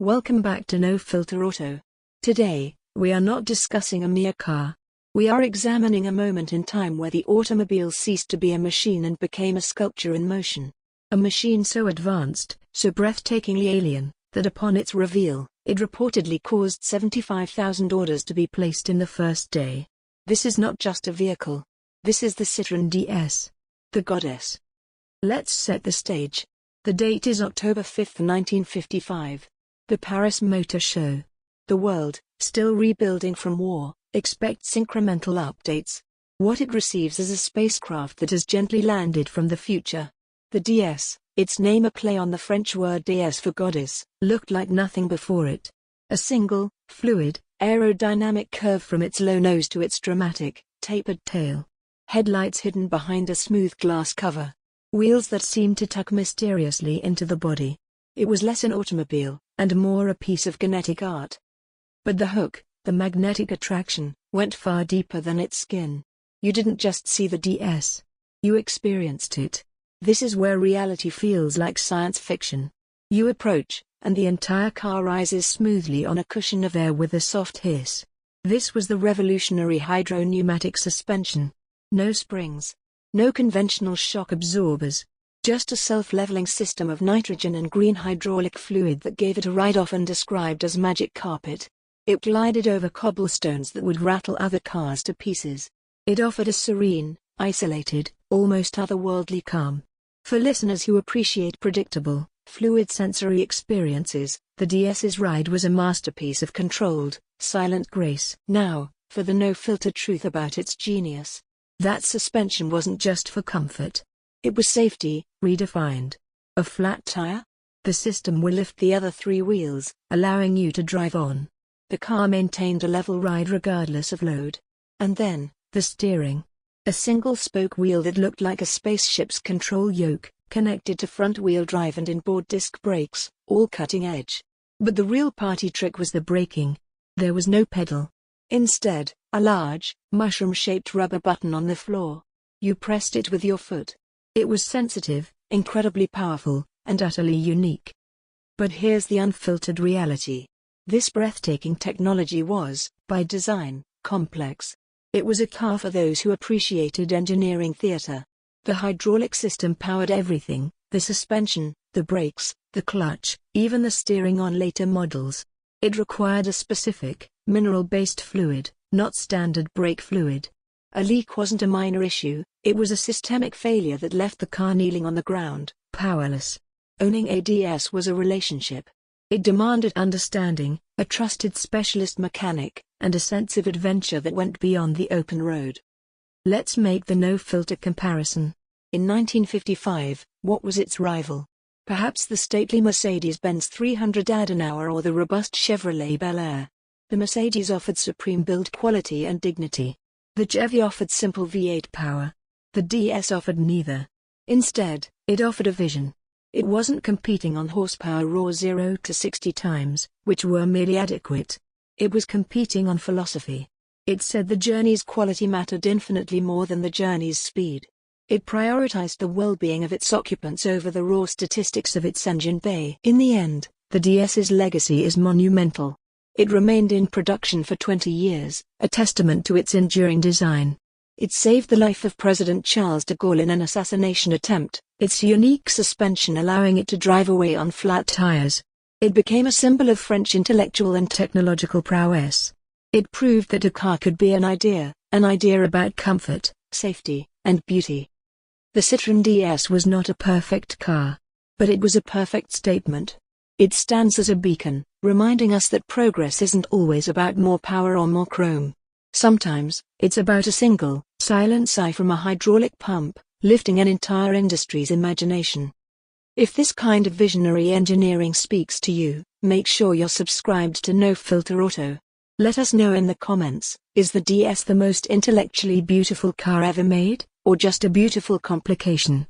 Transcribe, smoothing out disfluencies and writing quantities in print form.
Welcome back to No Filter Auto. Today, we are not discussing a mere car. We are examining a moment in time where the automobile ceased to be a machine and became a sculpture in motion. A machine so advanced, so breathtakingly alien, that upon its reveal, it reportedly caused 75,000 orders to be placed in the first day. This is not just a vehicle. This is the Citroën DS. The goddess. Let's set the stage. The date is October 5, 1955. The Paris Motor Show. The world, still rebuilding from war, expects incremental updates. What it receives is a spacecraft that has gently landed from the future. The DS, its name a play on the French word déesse for goddess, looked like nothing before it. A single, fluid, aerodynamic curve from its low nose to its dramatic, tapered tail. Headlights hidden behind a smooth glass cover. Wheels that seemed to tuck mysteriously into the body. It was less an automobile, and more a piece of kinetic art. But the hook, the magnetic attraction, went far deeper than its skin. You didn't just see the DS. You experienced it. This is where reality feels like science fiction. You approach, and the entire car rises smoothly on a cushion of air with a soft hiss. This was the revolutionary hydropneumatic suspension. No springs. No conventional shock absorbers. Just a self-leveling system of nitrogen and green hydraulic fluid that gave it a ride often described as magic carpet. It glided over cobblestones that would rattle other cars to pieces. It offered a serene, isolated, almost otherworldly calm. For listeners who appreciate predictable, fluid sensory experiences, the DS's ride was a masterpiece of controlled, silent grace. Now, for the no-filter truth about its genius. That suspension wasn't just for comfort. It was safety, redefined. A flat tire? The system will lift the other three wheels, allowing you to drive on. The car maintained a level ride regardless of load. And then, the steering. A single spoke wheel that looked like a spaceship's control yoke, connected to front-wheel drive and inboard disc brakes, all cutting edge. But the real party trick was the braking. There was no pedal. Instead, a large, mushroom-shaped rubber button on the floor. You pressed it with your foot. It was sensitive, incredibly powerful, and utterly unique. But here's the unfiltered reality. This breathtaking technology was, by design, complex. It was a car for those who appreciated engineering theater. The hydraulic system powered everything, the suspension, the brakes, the clutch, even the steering on later models. It required a specific, mineral-based fluid, not standard brake fluid. A leak wasn't a minor issue, it was a systemic failure that left the car kneeling on the ground, powerless. Owning a DS was a relationship. It demanded understanding, a trusted specialist mechanic, and a sense of adventure that went beyond the open road. Let's make the no-filter comparison. In 1955, what was its rival? Perhaps the stately Mercedes-Benz 300 Adenauer or the robust Chevrolet Bel Air. The Mercedes offered supreme build quality and dignity. The Chevy offered simple V8 power. The DS offered neither. Instead, it offered a vision. It wasn't competing on horsepower raw 0 to 60 times, which were merely adequate. It was competing on philosophy. It said the journey's quality mattered infinitely more than the journey's speed. It prioritized the well-being of its occupants over the raw statistics of its engine bay. In the end, the DS's legacy is monumental. It remained in production for 20 years, a testament to its enduring design. It saved the life of President Charles de Gaulle in an assassination attempt, its unique suspension allowing it to drive away on flat tires. It became a symbol of French intellectual and technological prowess. It proved that a car could be an idea about comfort, safety, and beauty. The Citroën DS was not a perfect car. But it was a perfect statement. It stands as a beacon, reminding us that progress isn't always about more power or more chrome. Sometimes, it's about a single, silent sigh from a hydraulic pump, lifting an entire industry's imagination. If this kind of visionary engineering speaks to you, make sure you're subscribed to No Filter Auto. Let us know in the comments, is the DS the most intellectually beautiful car ever made, or just a beautiful complication?